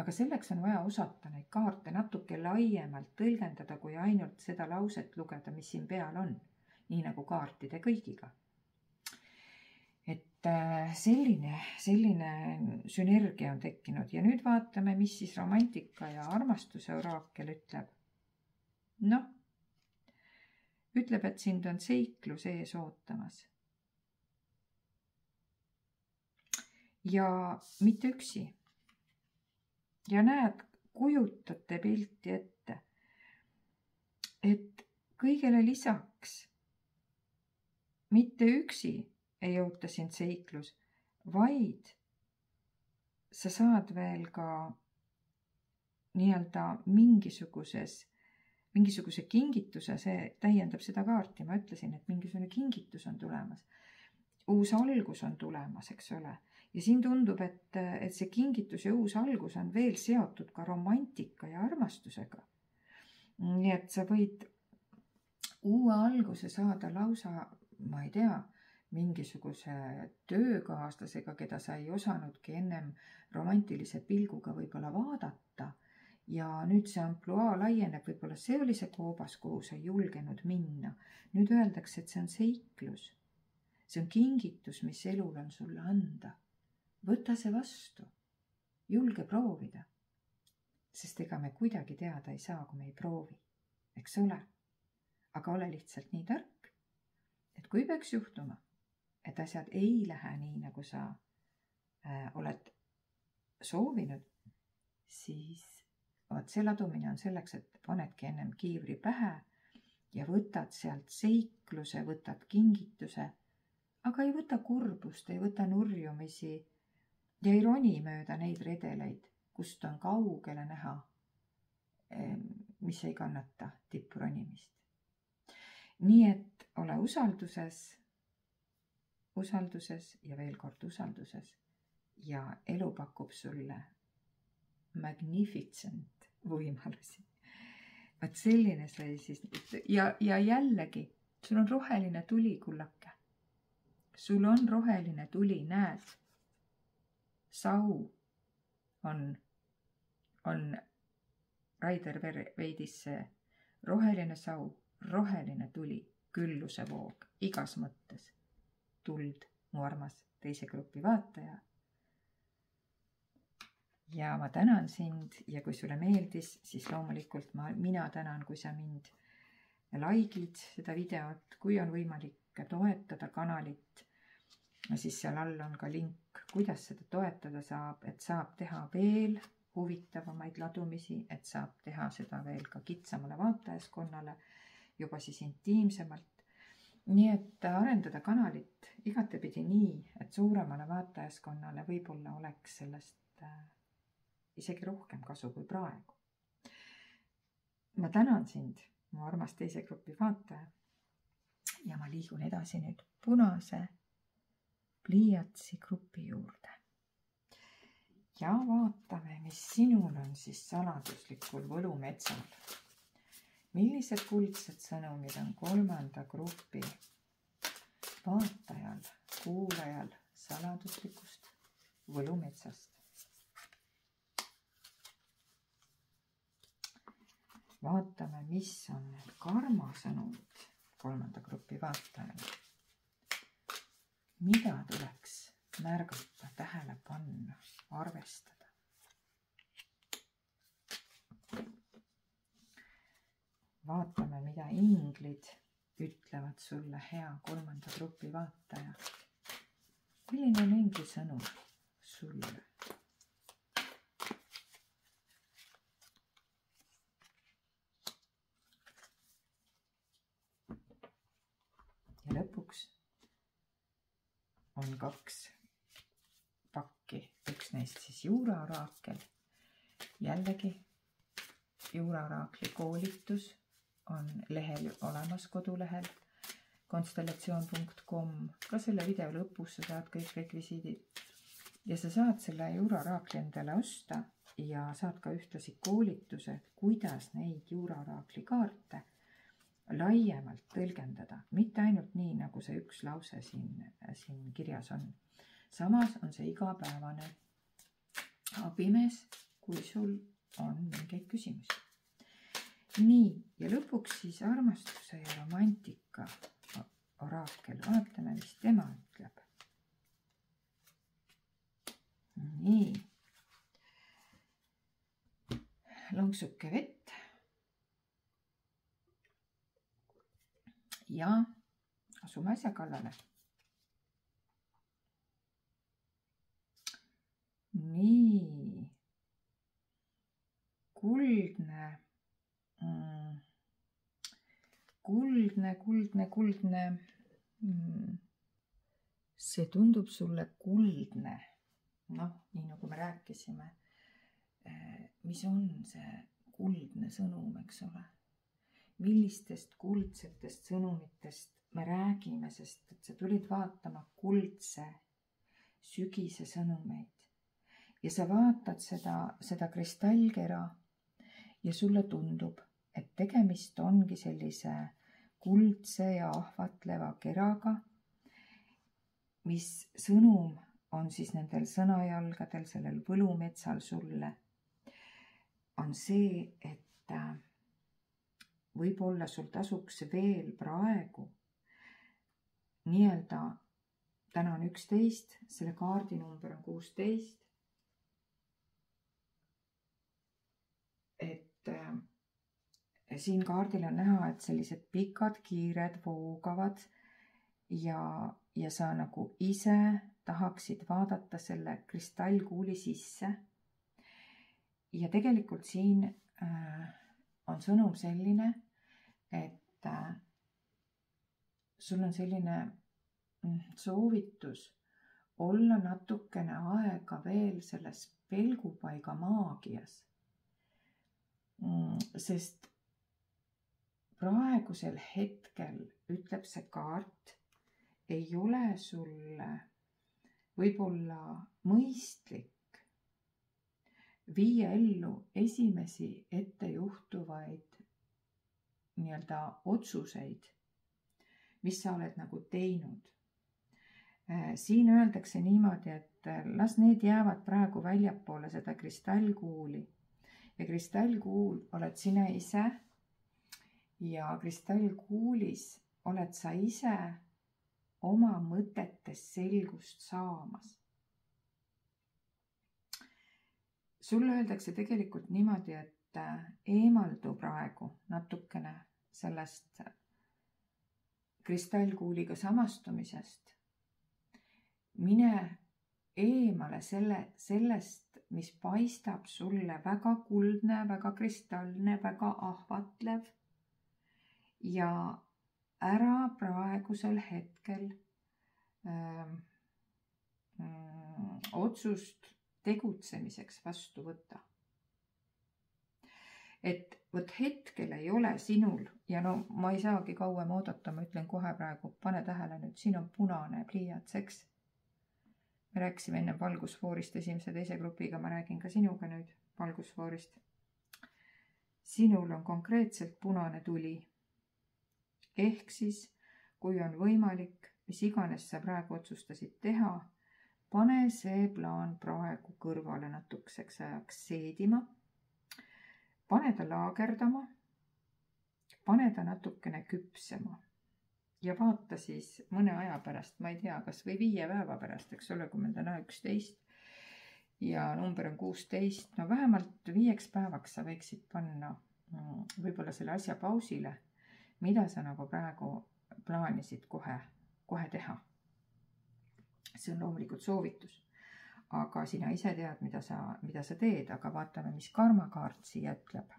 Aga selleks on vaja osata neid kaarte natuke laiemalt tõlgendada, kui ainult seda lauset lugeda, mis siin peal on, nii nagu kaartide kõigiga. Et selline sünergia on tekkinud ja nüüd vaatame, mis siis romantika ja armastuse oraakel ütleb. Noh, ütleb, et sind on seiklus ees ootamas. Ja mitte üksi. Ja näed, kujutate pilti ette, et kõigele lisaks mitte üksi ei oota sind seiklus, vaid sa saad veel ka nii-öelda mingisuguses mingisuguse kingituse, see täiendab seda kaarti, ma ütlesin, et mingisugune kingitus on tulemas. Uus algus on tulemas, eks ole. Ja siin tundub, et see kingitus ja uus algus on veel seotud ka romantika ja armastusega. Nii et sa võid uue alguse saada lausa, ma ei tea, mingisuguse töökaaslasega, keda sa ei osanudki ennem romantilise pilguga võib-olla vaadata. Ja nüüd see ampluaa laieneb, võib-olla see oli see koobas, kuhu sa ei julgenud minna. Nüüd öeldakse, et see on seiklus. See on kingitus, mis elul on sulle anda. Võta see vastu. Julge proovida. Sest ega me kuidagi teada ei saa, kui me ei proovi. Eks ole? Aga ole lihtsalt nii tark, et kui peaks juhtuma, et asjad ei lähe nii, nagu sa oled soovinud, siis see ladumine on selleks, et panedki ennem kiivri pähe ja võtad sealt seikluse, võtad kingituse, aga ei võta kurbust, ei võta nurjumisi ja ei roni mööda neid redeleid, kust on kaugele näha, mis ei kannata tippuronimist. Nii et ole usalduses ja veel kord usalduses ja elu pakub sulle magnificent võimalusi. Vaat selline sai siis ja jällegi, sul on roheline tuli, kullake. Sul on roheline tuli, näed. Sau on Raider veidis see roheline sau, roheline tuli, külluse voog, igas mõttes. Tuld, mu armas teise grupi vaataja. Ja ma tänan sind ja kui sulle meeldis, siis loomulikult mina tänan, kui sa mind like'id seda videot, kui on võimalik toetada kanalit, siis seal all on ka link, kuidas seda toetada saab, et saab teha veel huvitavamaid ladumisi, et saab teha seda veel ka kitsamale vaatajaskonnale, juba siis intiimsemalt. Nii et arendada kanalit igatepidi nii, et suuremale vaatajaskonnale võib-olla oleks sellest isegi rohkem kasu kui praegu. Ma tänan sind, mu armas teise grupi vaataja, ja ma liigun edasi nüüd punase pliiatsi grupi juurde. Ja vaatame, mis sinul on siis saladuslikul võlumetsal. Millised kuldsed sõnumid on kolmanda grupi vaatajal, kuulajal saladuslikust võlumetsast? Vaatame, mis on need karmasõnumid kolmanda grupi vaatajal. Mida tuleks märgata, tähele panna, arvestada? Vaatame, mida inglid ütlevad sulle, hea kolmanda grupi vaataja. Milline on ingli sõnum sulle? Ja lõpuks on 2 pakki, üks neist siis juuraoraakel. Jällegi juuraoraakli koolitus on lehel olemas, kodulehel konstellatsioon.com. Ka selle video lõpus sa saad kõik rekvisiidid ja sa saad selle juuraoraakli endale osta ja saad ka ühtlasi koolituse, kuidas neid juuraoraakli kaarte laiemalt tõlgendada, mitte ainult nii, nagu see üks lause siin kirjas on. Samas on see igapäevane abimees, kui sul on mingeid küsimusi. Nii, ja lõpuks siis armastuse ja romantika oraakel. Vaatame, mis tema ütleb. Nii. Lonksuke vett. Ja asume asja kallale. Nii. Kuldne. See tundub sulle kuldne. Noh, nii nagu me rääkisime. Mis on see kuldne sõnum, eks ole? millistest kuldsetest sõnumitest me räägime, sest et sa tulid vaatama kuldse sügise sõnumeid ja sa vaatad seda kristallkera ja sulle tundub, et tegemist ongi sellise kuldse ja ahvatleva keraga, mis sõnum on siis nendel sõnajalgadel, sellel võlumetsal sulle, on see, et võib-olla sul tasuks veel praegu nii-öelda, täna on 11, selle kaardi number on 16, et siin kaardil on näha, et sellised pikad kiired voogavad ja sa nagu ise tahaksid vaadata selle kristallkuuli sisse. Ja tegelikult siin on sõnum selline, et sul on selline soovitus olla natukene aega veel selles pelgupaiga maagias. Sest praegusel hetkel, ütleb see kaart, ei ole sulle võib-olla mõistlik viia ellu esimesi ettejuhtuvaid nii-öelda otsuseid, mis sa oled nagu teinud. Siin öeldakse niimoodi, et las need jäävad praegu väljapoole seda kristallkuuli ja kristallkuul oled sina ise ja kristallkuulis oled sa ise oma mõtetes selgust saamas. Sulle öeldakse tegelikult niimoodi, et eemaldu praegu natukene sellest kristallkuuliga samastumisest. Mine eemale sellest, mis paistab sulle väga kuldne, väga kristallne, väga ahvatlev ja ära praegusel hetkel otsust tegutsemiseks vastu võtta. Et võt hetkel ei ole sinul ja no ma ei saagi kauem oodata, ma ütlen kohe praegu, pane tähele nüüd, siin on punane pliiats, eks? Me rääkisime enne valgusfoorist esimese teise grupiga, ma räägin ka sinuga nüüd valgusfoorist. Sinul on konkreetselt punane tuli. Ehk siis, kui on võimalik, mis iganes sa praegu otsustasid teha, pane see plaan praegu kõrvale natukeseks ajaks seedima, pane ta laagerdama, pane ta natukene küpsema ja vaata siis mõne aja pärast, ma ei tea, kas või 5 päeva pärast, eks ole, kui meil täna 11 ja number on 16, no vähemalt 5 päevaks sa võiksid panna võib-olla selle asja pausile, mida sa nagu praegu plaanisid kohe teha. See on loomulikult soovitus, aga sina ise tead, mida sa teed, aga vaatame, mis karmakaart siia ütleb.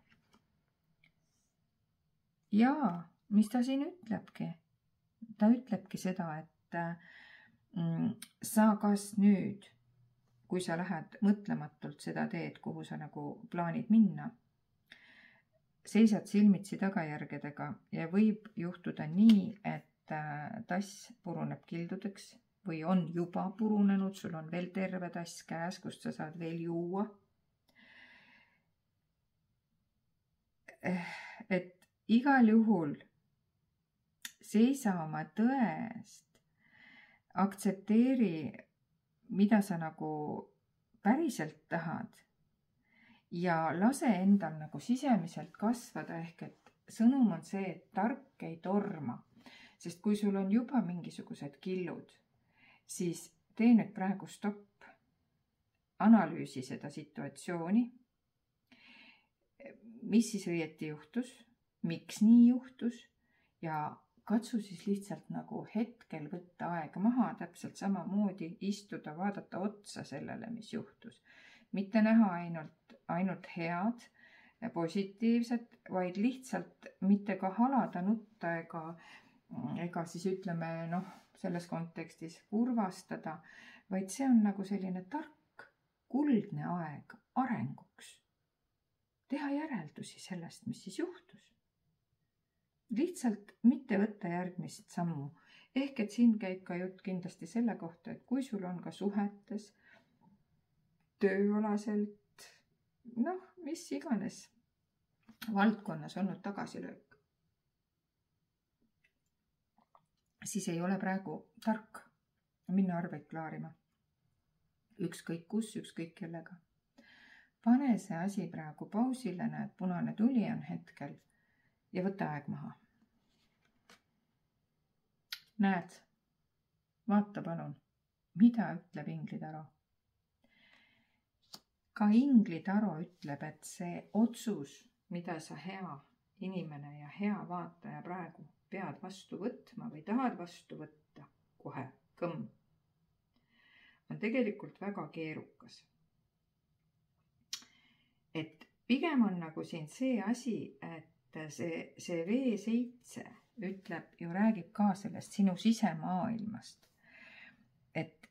Jaa, mis ta siin ütlebki? Ta ütlebki seda, et sa kas nüüd, kui sa lähed mõtlematult seda teed, kuhu sa nagu plaanid minna, seisad silmitsi tagajärgedega ja võib juhtuda nii, et tass puruneb kildudeks või on juba purunenud, sul on veel terve tass käes, kust sa saad veel juua. Et igal juhul seisa oma tõest, aktsepteeri, mida sa nagu päriselt tahad ja lase endal nagu sisemiselt kasvada, ehk et sõnum on see, et tark ei torma, sest kui sul on juba mingisugused killud, siis tee nüüd praegu stopp, analüüsi seda situatsiooni, mis siis õieti juhtus, miks nii juhtus ja katsu siis lihtsalt nagu hetkel võtta aega maha, täpselt samamoodi istuda, vaadata otsa sellele, mis juhtus. Mitte näha ainult head ja positiivset, vaid lihtsalt mitte ka halada, nutta ega siis ütleme selles kontekstis kurvastada, vaid see on nagu selline tark, kuldne aeg arenguks. Teha järeldusi sellest, mis siis juhtus. lihtsalt mitte võtta järgmist sammu. Ehk et siin käib ka jutt kindlasti selle kohta, et kui sul on ka suhetes, tööalaselt, mis iganes valdkonnas olnud tagasilöök, siis ei ole praegu tark minna arveid klaarima. Ükskõik kus, ükskõik kellega. Pane see asi praegu pausile, näed, punane tuli on hetkel ja võta aeg maha. Näed, vaata palun, mida ütleb inglitaro. Ka inglitaro ütleb, et see otsus, mida sa hea inimene ja hea vaataja praegu pead vastu võtma või tahad vastu võtta kohe, on tegelikult väga keerukas. Et pigem on nagu siin see asi, et see V7 ütleb ju, räägib ka sellest sinu sisemaailmast. Et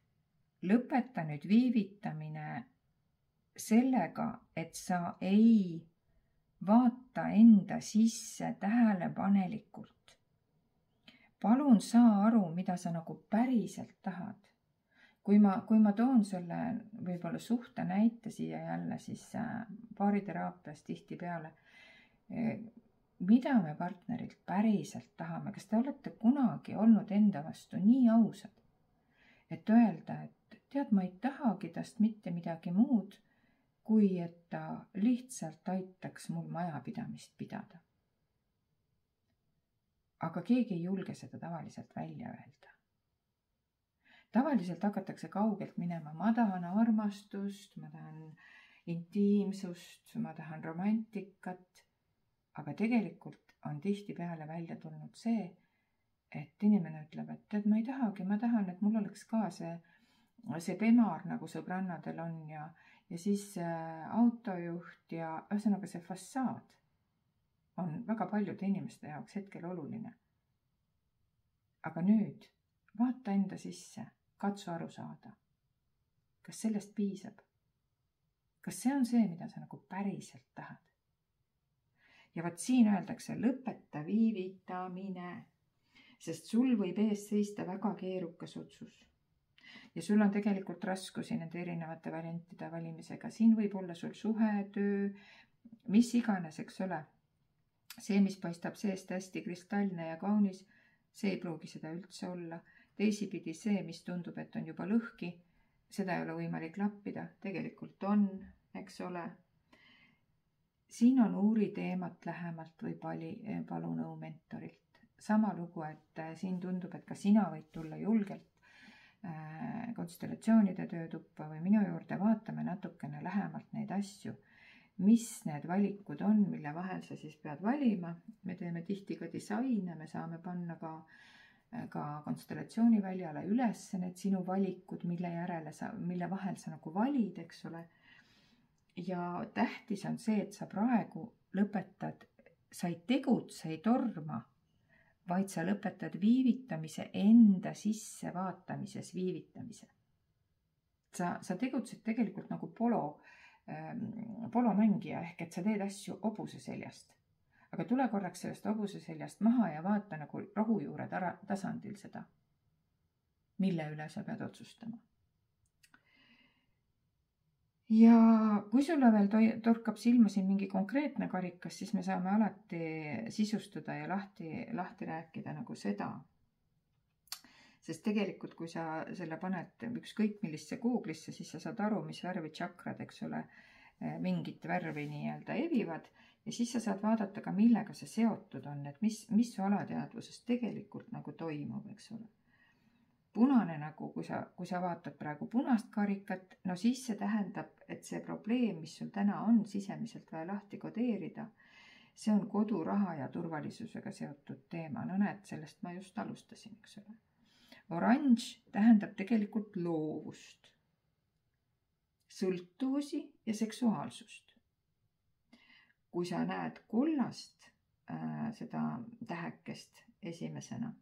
lõpeta nüüd viivitamine sellega, et sa ei vaata enda sisse tähelepanelikult. Palun saa aru, mida sa nagu päriselt tahad. Kui ma toon selle võib-olla suhte näite siia jälle, siis paariteraapias tihti peale, mida me partnerilt päriselt tahame, kas te olete kunagi olnud enda vastu nii ausad, et öelda, et tead, ma ei tahagi tast mitte midagi muud, kui et ta lihtsalt aitaks mul majapidamist pidada. Aga keegi ei julge seda tavaliselt välja öelda. Tavaliselt hakatakse kaugelt minema, ma tahan armastust, ma tahan intiimsust, ma tahan romantikat, aga tegelikult on tihtipeale välja tulnud see, et inimene ütleb, et tead, ma ei tahagi, ma tahan, et mul oleks ka see pemar, nagu sõbrannadel on ja siis autojuht ja ühesõnaga see fassaad on väga paljude inimeste jaoks hetkel oluline. Aga nüüd vaata enda sisse, katsu aru saada. Kas sellest piisab? Kas see on see, mida sa nagu päriselt tahad? Ja vaat siin öeldakse, lõpeta viivitamine, sest sul võib ees seista väga keerukas otsus. Ja sul on tegelikult raskusi nende erinevate variantide valimisega. Siin võib olla sul suhe, töö, mis iganes, eks ole. See, mis paistab seest hästi kristallne ja kaunis, see ei pruugi seda üldse olla. Teisipidi see, mis tundub, et on juba lõhki, seda ei ole võimalik lappida. Tegelikult on, eks ole. Siin on uuri teemat lähemalt või palu nõu mentorilt. Sama lugu, et siin tundub, et ka sina võid tulla julgelt konstellatsioonide töötuppa või minu juurde, vaatame natukene lähemalt neid asju, mis need valikud on, mille vahel sa siis pead valima. Me teeme tihti ka disaine, me saame panna ka konstellatsiooniväljale üles need sinu valikud, mille vahel sa nagu valid, eks ole. Ja tähtis on see, et sa praegu lõpetad, sa ei tegutse, ei torma, vaid sa lõpetad viivitamise enda sisse vaatamises viivitamise. Sa tegutsed tegelikult nagu polomängija ehk et sa teed asju hobuse seljast. Aga tule korraks sellest hobuse seljast maha ja vaata nagu rohujuure tasandil seda, mille üle sa pead otsustama. Ja kui sulle veel torkab silma siin mingi konkreetne karikas, siis me saame alati sisustada ja lahti rääkida nagu seda. Sest tegelikult, kui sa selle paned ükskõik millisse Google'isse, siis sa saad aru, mis värvi tšakrad, eks ole, mingit värvi nii-öelda evivad. Ja siis sa saad vaadata ka, millega see seotud on, et mis su alateadvuses tegelikult nagu toimub, eks ole. Punane nagu, kui sa vaatad praegu punast karikat, no siis see tähendab, et see probleem, mis sul täna on sisemiselt vaja lahti kodeerida, see on koduraha ja turvalisusega seotud teema. No näed, sellest ma just alustasin, eks ole. Oranž tähendab tegelikult loovust, sõltuvusi ja seksuaalsust. Kui sa näed kollast seda tähekest esimesena,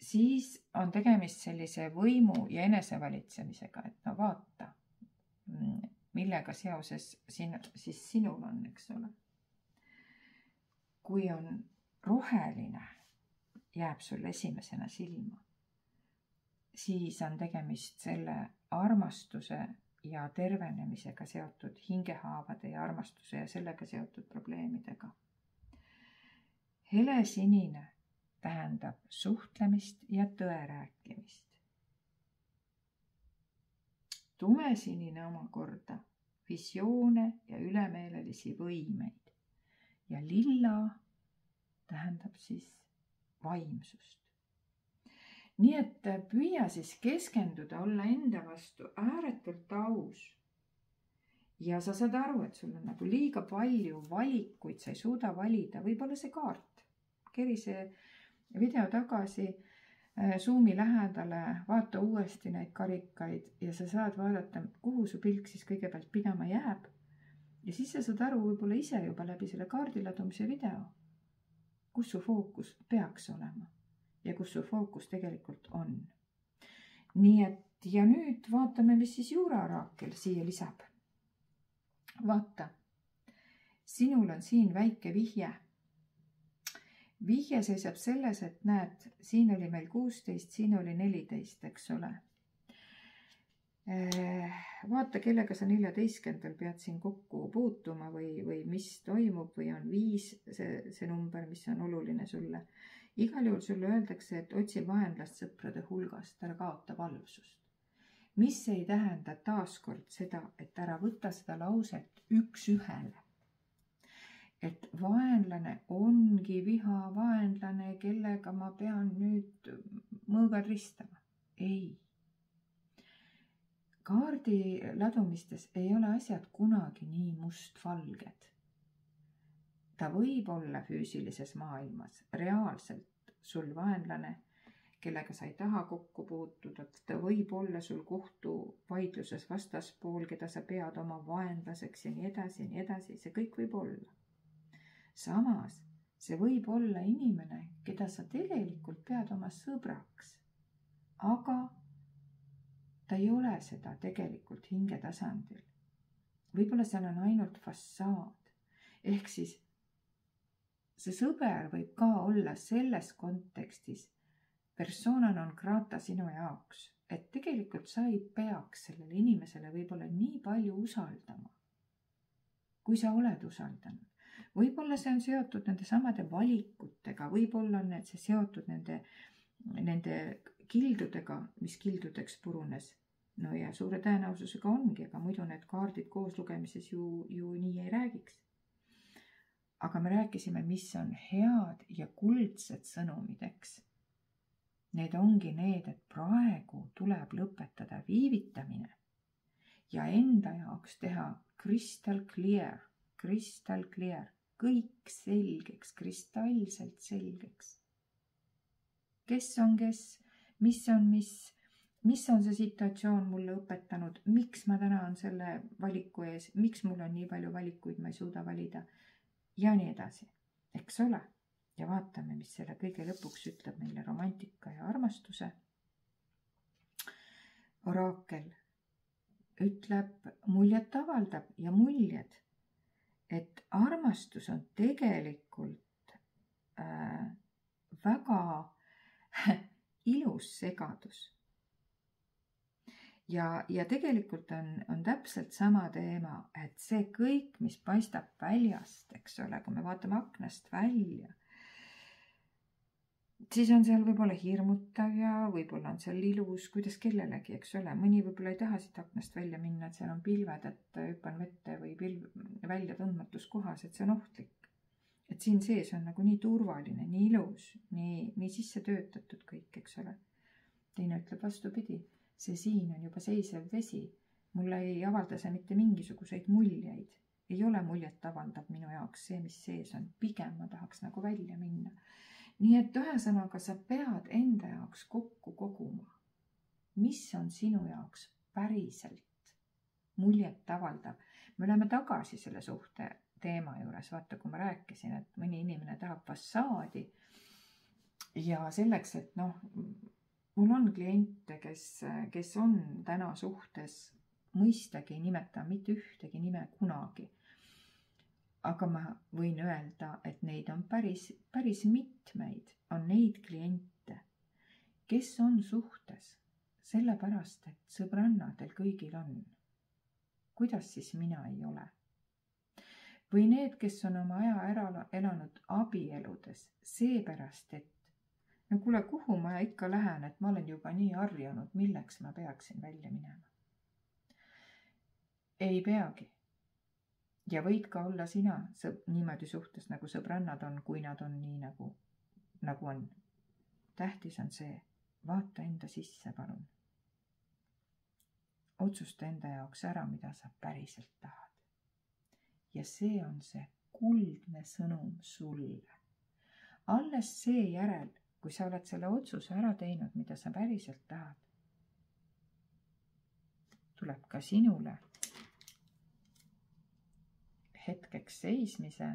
siis on tegemist sellise võimu ja enesevalitsemisega, et no vaata, millega seoses siis sinul on, eks ole. kui on roheline, jääb sul esimesena silma, siis on tegemist selle armastuse ja tervenemisega seotud hingehaavade ja armastuse ja sellega seotud probleemidega. Helesinine tähendab suhtlemist ja tõe rääkimist. Tumesinine omakorda visioone ja ülemeelelisi võimeid. Ja lilla tähendab siis vaimsust. Nii et püüa siis keskenduda, olla enda vastu ääretult aus. Ja sa saad aru, et sul on nagu liiga palju valikuid, sa ei suuda valida, võib-olla see kaart. Keri see video tagasi, Zoomi lähedale, vaata uuesti neid karikaid ja sa saad vaadata, kuhu su pilk siis kõigepealt pidama jääb. Ja siis sa saad aru võib-olla ise juba läbi selle kaardiladumise video, kus su fookus peaks olema ja kus su fookus tegelikult on. Nii et ja nüüd vaatame, mis siis juuraoraakel siia lisab. Vaata, sinul on siin väike vihje. Vihje seisab selles, et näed, siin oli meil 16, siin oli 14, eks ole. Vaata, kellega sa 14. pead siin kokku puutuma või mis toimub või on 5 see number, mis on oluline sulle. Igal juhul sulle öeldakse, et otsi vaenlast sõprade hulgast, ära kaota valvsust. Mis ei tähenda taaskord seda, et ära võtta seda lauset üks ühele. Et vaenlane ongi viha vaenlane, kellega ma pean nüüd mõõgad ristama. Ei. Kaardi ladumistes ei ole asjad kunagi nii mustvalged. Ta võib olla füüsilises maailmas reaalselt sul vaenlane, kellega sa ei taha kokku puutuda. Ta võib olla sul kohtuvaidluses vastaspool, keda sa pead oma vaenlaseks ja nii edasi, see kõik võib olla. Samas, see võib olla inimene, keda sa tegelikult pead oma sõbraks, aga ta ei ole seda tegelikult hingetasandil. Võib-olla seal on ainult fassaad. Ehk siis see sõber võib ka olla selles kontekstis persona non grata sinu jaoks, et tegelikult sa ei peaks sellele inimesele võib-olla nii palju usaldama, kui sa oled usaldanud. Võib-olla see on seotud nende samade valikutega, võib-olla on see seotud nende kildudega, mis kildudeks purunes. No ja suure tõenäosusega ongi, aga muidu need kaardid koos lugemises ju nii ei räägiks. Aga me rääkisime, mis on head ja kuldsed sõnumid, eks. Need ongi need, et praegu tuleb lõpetada viivitamine ja enda jaoks teha crystal clear, kõik selgeks, kristallselt selgeks. Kes on kes, mis on see situatsioon mulle õpetanud, miks ma täna on selle valiku ees, miks mul on nii palju valikuid, ma ei suuda valida ja nii edasi, eks ole. Ja vaatame, mis selle kõige lõpuks ütleb meile romantika ja armastuse. Oraakel ütleb, muljet avaldab ja muljed, et armastus on tegelikult väga ilus segadus. Ja tegelikult on täpselt sama teema, et see kõik, mis paistab väljast, eks ole, kui me vaatame aknast välja, siis on seal võib-olla hirmutav ja võib-olla on seal ilus, kuidas kellelegi, eks ole. Mõni võib-olla ei taha siit aknast välja minna, et seal on pilved, et hüppan vette või välja tundmatus kohas, et see on ohtlik. Et siin sees on nagu nii turvaline, nii ilus, nii sisse töötatud kõik, eks ole. Teine ütleb vastupidi, see siin on juba seisev vesi. Mulle ei avalda see mitte mingisuguseid muljeid. Ei ole muljet avaldab minu jaoks see, mis sees on. Pigem ma tahaks nagu välja minna. Nii et ühesõnaga sa pead enda jaoks kokku koguma, mis on sinu jaoks päriselt muljet avaldav. Me oleme tagasi selle suhte teema juures, vaata, kui ma rääkisin, et mõni inimene tahab fassaadi ja selleks, et mul on kliente, kes on täna suhtes, mõistagi ei nimeta mitte ühtegi nime kunagi. aga ma võin öelda, et neid on päris mitmeid, on neid kliente, kes on suhtes sellepärast, et sõbrannadel kõigil on. Kuidas siis mina ei ole? Või need, kes on oma aja ära elanud abieludes seepärast, et no kuule, kuhu ma ikka lähen, et ma olen juba nii harjunud, milleks ma peaksin välja minema. Ei peagi. Ja võid ka olla sina niimoodi suhtes, nagu sõbrannad on, kui nad on nii nagu on. Tähtis on see, vaata enda sisse, palun. Otsusta enda jaoks ära, mida sa päriselt tahad. Ja see on see kuldne sõnum sulle. Alles seejärel, kui sa oled selle otsuse ära teinud, mida sa päriselt tahad, tuleb ka sinule hetkeks seismise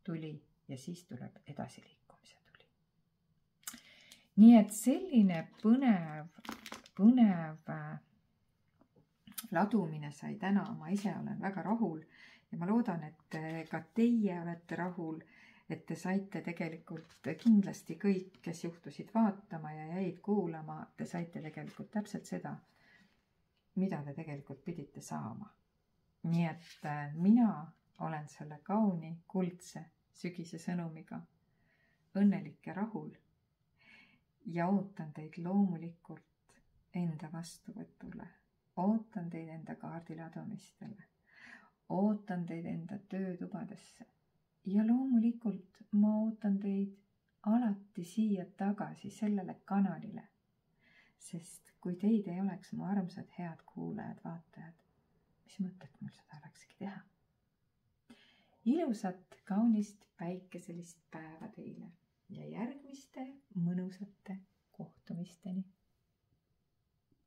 tuli ja siis tuleb edasiliikumise tuli. Nii et selline põnev ladumine sai täna, ma ise olen väga rahul ja ma loodan, et ka teie olete rahul, et te saite tegelikult kindlasti kõik, kes juhtusid vaatama ja jäid kuulama, te saite tegelikult täpselt seda, mida te tegelikult pidite saama. Nii et mina olen selle kauni, kuldse, sügise sõnumiga õnnelik ja rahul ja ootan teid loomulikult enda vastuvõtule. Ootan teid enda kaardiladumistele. Ootan teid enda töötubadesse. Ja loomulikult ma ootan teid alati siia tagasi sellele kanalile. Sest kui teid ei oleks mu armsad head kuulajad, vaatajad, mis mõtet mul seda olekski teha? Ilusat, kaunist, päikeselist päeva teile ja järgmiste mõnusate kohtumisteni.